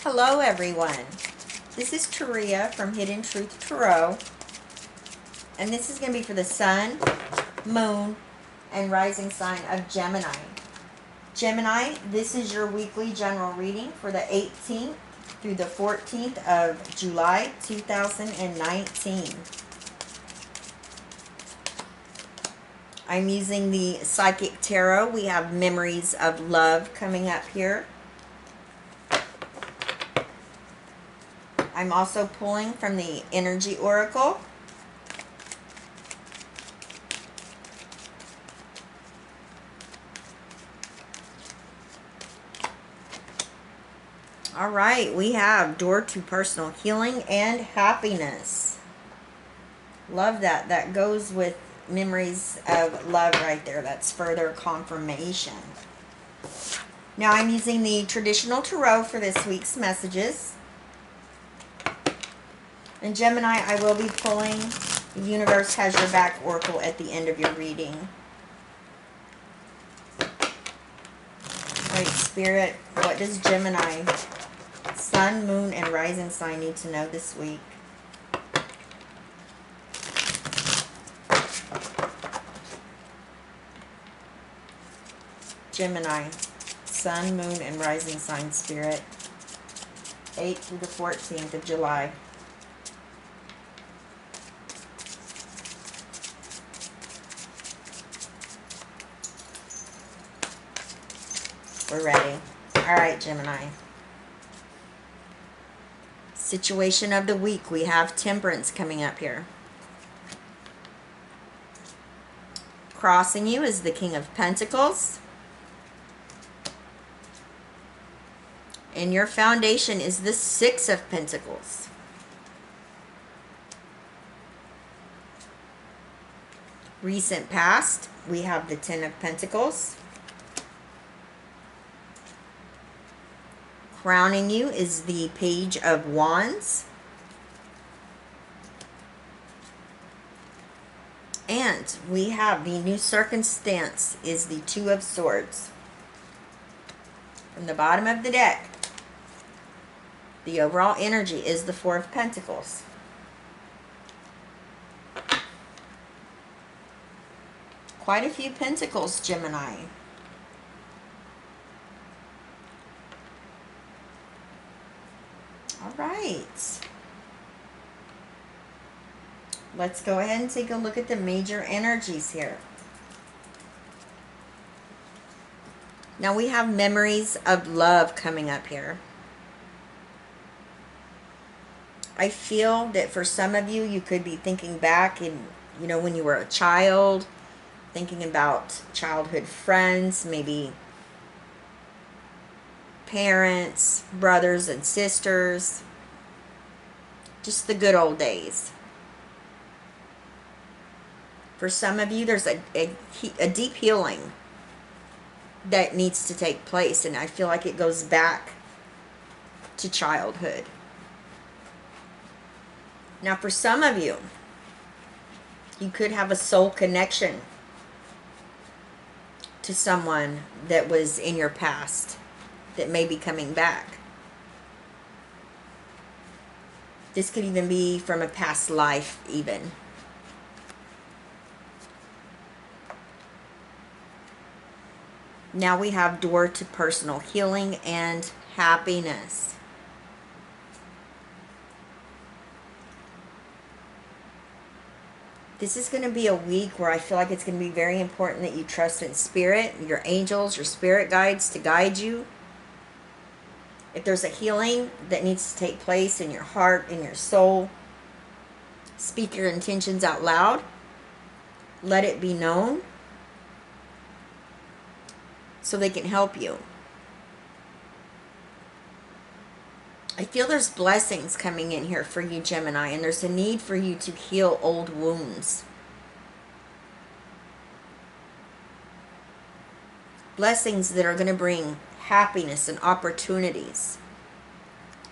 Hello everyone, this is Taria from Hidden Truth Tarot, and this is going to be for the Sun, Moon, and Rising sign of Gemini. Gemini, this is your weekly general reading for the 18th through the 14th of July 2019. I'm using the Psychic Tarot. We have Memories of Love coming up here. I'm also pulling from the Energy Oracle. All right, we have Door to Personal Healing and Happiness. Love that. That goes with Memories of Love right there. That's further confirmation. Now I'm using the traditional tarot for this week's messages. And Gemini, I will be pulling the Universe Has Your Back Oracle at the end of your reading. Right, Spirit, what does Gemini, Sun, Moon, and Rising sign need to know this week? Gemini, Sun, Moon, and Rising sign, Spirit, 8th through the 14th of July. We're ready. All right, Gemini. Situation of the week. We have Temperance coming up here. Crossing you is the King of Pentacles. And your foundation is the Six of Pentacles. Recent past, we have the Ten of Pentacles. Crowning you is the Page of Wands. And we have the new circumstance is the Two of Swords. From the bottom of the deck, the overall energy is the Four of Pentacles. Quite a few pentacles, Gemini. All right. Let's go ahead and take a look at the major energies here. Now we have Memories of Love coming up here. I feel that for some of you, you could be thinking back in, when you were a child, thinking about childhood friends, maybe parents, brothers and sisters, just the good old days. For some of you, there's a deep healing that needs to take place, and I feel like it goes back to childhood. Now, for some of you, you could have a soul connection to someone that was in your past that may be coming back. This could even be from a past life, even. Now we have Door to Personal Healing and Happiness. This is going to be a week where I feel like it's going to be very important that you trust in Spirit, your angels, your spirit guides to guide you. If there's a healing that needs to take place in your heart, in your soul, speak your intentions out loud. Let it be known so they can help you. I feel there's blessings coming in here for you, Gemini, and there's a need for you to heal old wounds. Blessings that are going to bring happiness and opportunities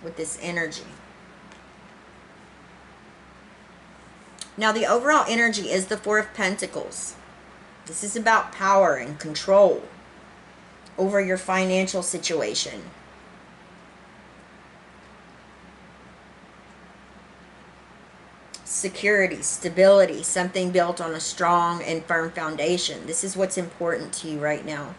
with this energy. Now, the overall energy is the Four of Pentacles. This is about power and control over your financial situation. security, stability, something built on a strong and firm foundation. This is what's important to you right now.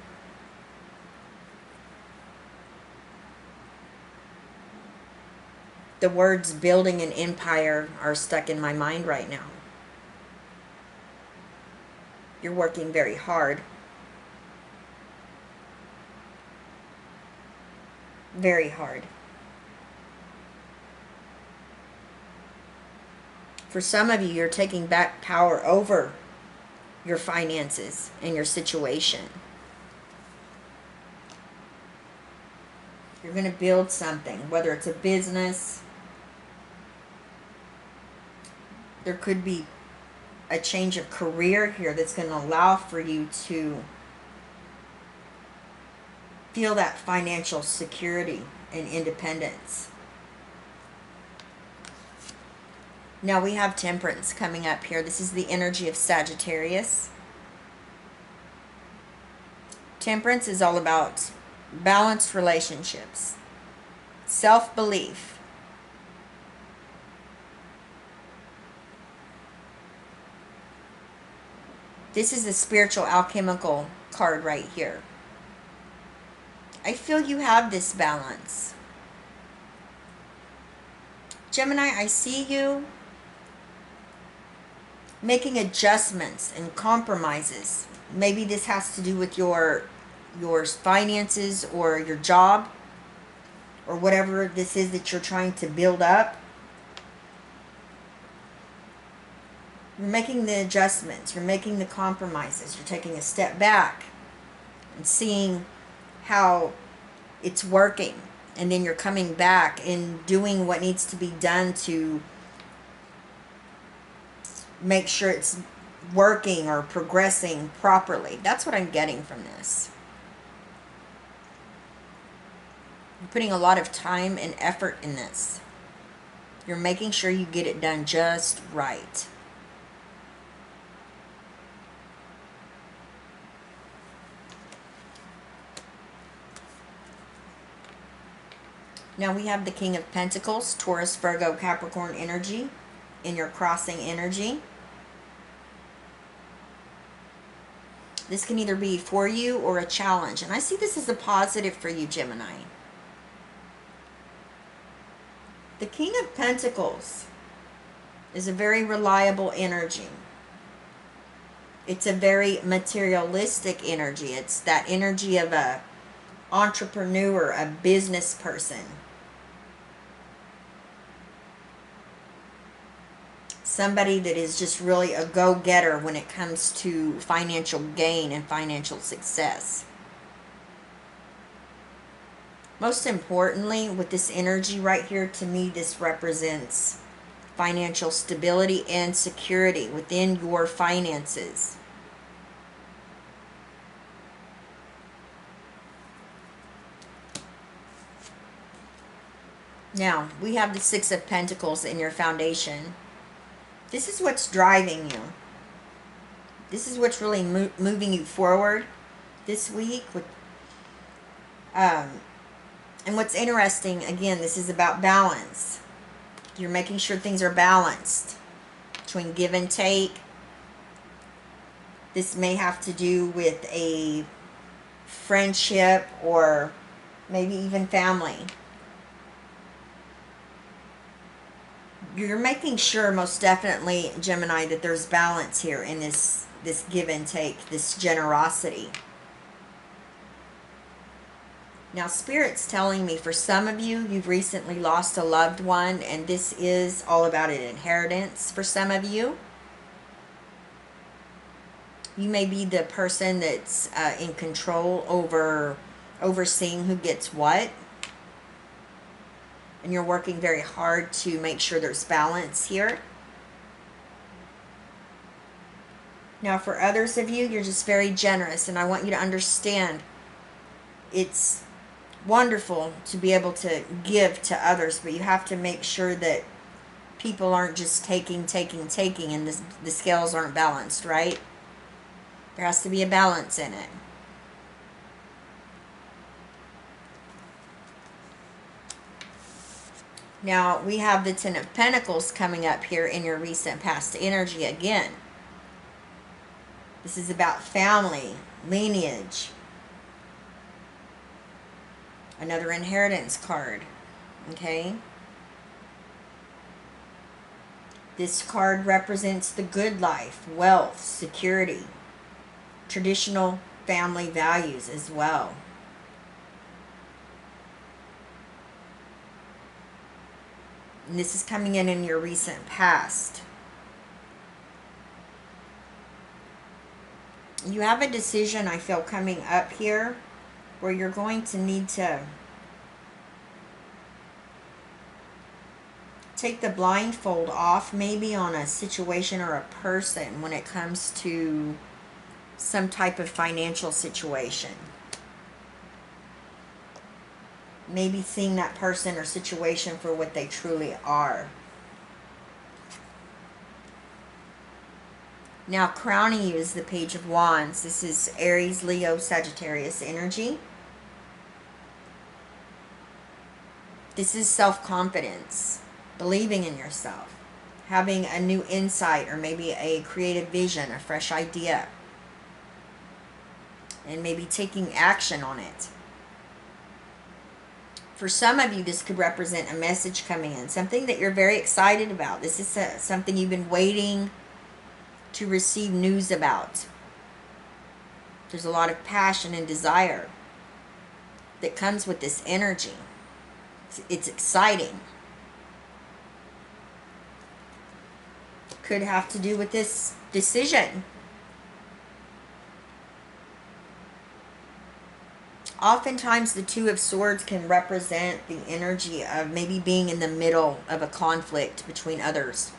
The words building an empire are stuck in my mind right now. You're working very hard. Very hard. For some of you, you're taking back power over your finances and your situation. You're going to build something, whether it's a business. There could be a change of career here that's going to allow for you to feel that financial security and independence. Now we have Temperance coming up here. This is the energy of Sagittarius. Temperance is all about balanced relationships, self-belief. This is the spiritual alchemical card right here. I feel you have this balance. Gemini, I see you making adjustments and compromises. Maybe this has to do with your finances or your job or whatever this is that you're trying to build up. You're making the adjustments. You're making the compromises. You're taking a step back and seeing how it's working. And then you're coming back and doing what needs to be done to make sure it's working or progressing properly. That's what I'm getting from this. You're putting a lot of time and effort in this. You're making sure you get it done just right. Now we have the King of Pentacles, Taurus, Virgo, Capricorn energy in your crossing energy. This can either be for you or a challenge. And I see this as a positive for you, Gemini. The King of Pentacles is a very reliable energy. It's a very materialistic energy. It's that energy of a entrepreneur, a business person. Somebody that is just really a go-getter when it comes to financial gain and financial success. Most importantly, with this energy right here, to me, this represents financial stability and security within your finances. Now, we have the Six of Pentacles in your foundation. This is what's driving you. This is what's really moving you forward this week. And what's interesting, again, this is about balance. You're making sure things are balanced between give and take. This may have to do with a friendship or maybe even family. You're making sure, most definitely, Gemini, that there's balance here in this give and take, this generosity. Now, Spirit's telling me for some of you, you've recently lost a loved one, and this is all about an inheritance for some of you. You may be the person that's in control over overseeing who gets what. And you're working very hard to make sure there's balance here. Now, for others of you, you're just very generous. And I want you to understand it's wonderful to be able to give to others. But you have to make sure that people aren't just taking, and the scales aren't balanced, right? There has to be a balance in it. Now, we have the Ten of Pentacles coming up here in your recent past energy again. This is about family, lineage. Another inheritance card. Okay? This card represents the good life, wealth, security, traditional family values as well. And this is coming in your recent past. You have a decision, I feel, coming up here where you're going to need to take the blindfold off, maybe on a situation or a person when it comes to some type of financial situation. Maybe seeing that person or situation for what they truly are. Now, crowning you is the Page of Wands. This is Aries, Leo, Sagittarius energy. This is self-confidence, believing in yourself, having a new insight or maybe a creative vision, a fresh idea, and maybe taking action on it. For some of you, this could represent a message coming in, something that you're very excited about. This is something you've been waiting to receive news about. There's a lot of passion and desire that comes with this energy. It's exciting. Could have to do with this decision. Oftentimes the Two of Swords can represent the energy of maybe being in the middle of a conflict between others.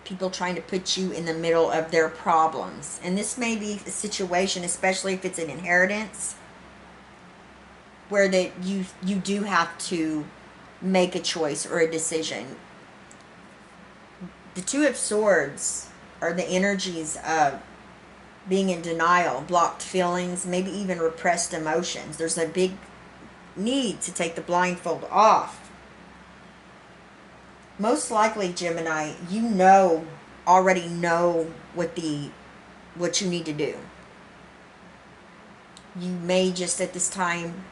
People trying to put you in the middle of their problems. And this may be a situation, especially if it's an inheritance, where that you do have to make a choice or a decision. The Two of Swords are the energies of being in denial, blocked feelings, maybe even repressed emotions. There's a big need to take the blindfold off. Most likely, Gemini, you already know what you need to do. You may just at this time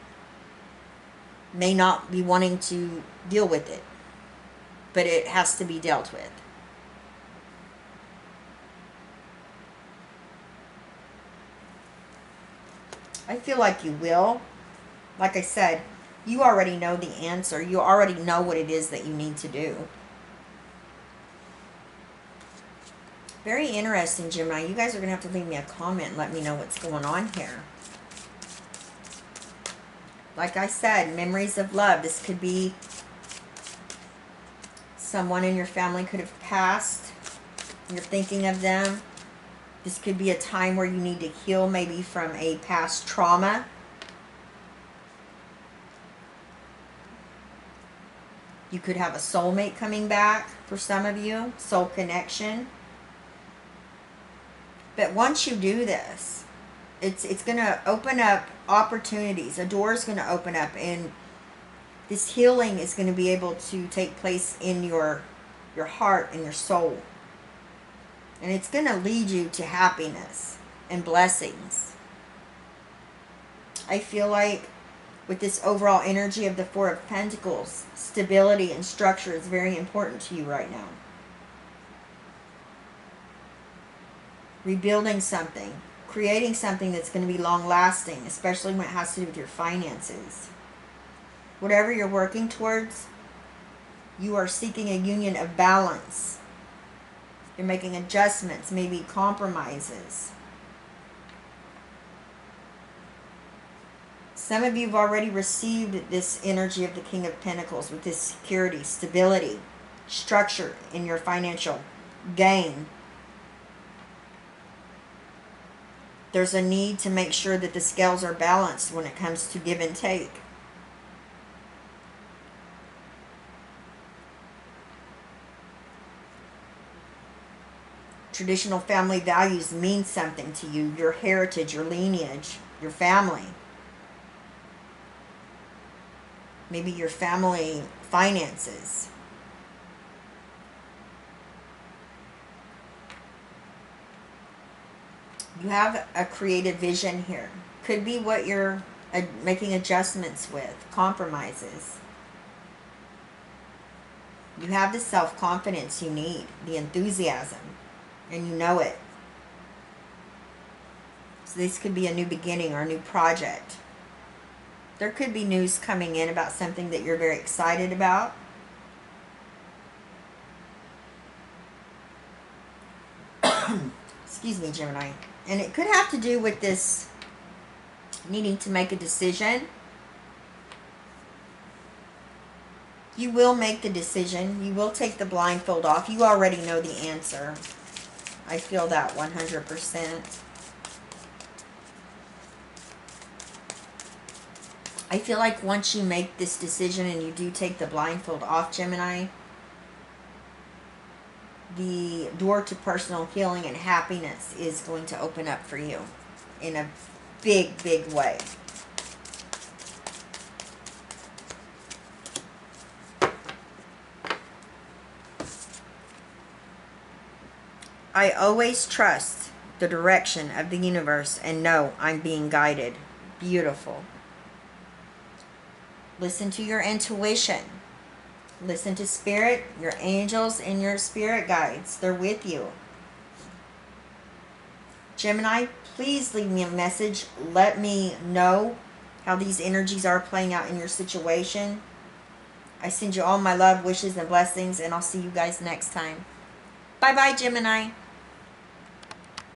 may not be wanting to deal with it, but it has to be dealt with. I feel like you will. Like I said, you already know the answer. You already know what it is that you need to do. Very interesting, Gemini. You guys are going to have to leave me a comment and let me know what's going on here. Like I said, memories of love. This could be someone in your family could have passed. You're thinking of them. This could be a time where you need to heal maybe from a past trauma. You could have a soulmate coming back for some of you, soul connection. But once you do this, it's going to open up opportunities. A door is going to open up, and this healing is going to be able to take place in your heart and your soul. And it's going to lead you to happiness and blessings. I feel like with this overall energy of the Four of Pentacles, stability and structure is very important to you right now. Rebuilding something, creating something that's going to be long-lasting, especially when it has to do with your finances. Whatever you're working towards, you are seeking a union of balance. You're making adjustments, maybe compromises. Some of you have already received this energy of the King of Pentacles with this security, stability, structure in your financial gain. There's a need to make sure that the scales are balanced when it comes to give and take. Traditional family values mean something to you. Your heritage, your lineage, your family. maybe your family finances. You have a creative vision here. Could be what you're making adjustments with, compromises. You have the self-confidence you need, the enthusiasm, and you know it. So this could be a new beginning or a new project. There could be news coming in about something that you're very excited about. Excuse me, Gemini. And it could have to do with this needing to make a decision. You will make the decision. You will take the blindfold off. You already know the answer. I feel that 100%. I feel like once you make this decision and you do take the blindfold off, Gemini, the door to personal healing and happiness is going to open up for you in a big, big way. I always trust the direction of the universe and know I'm being guided. Beautiful. Listen to your intuition. Listen to spirit, your angels, and your spirit guides. They're with you. Gemini, please leave me a message. Let me know how these energies are playing out in your situation. I send you all my love, wishes, and blessings, and I'll see you guys next time. Bye-bye, Gemini.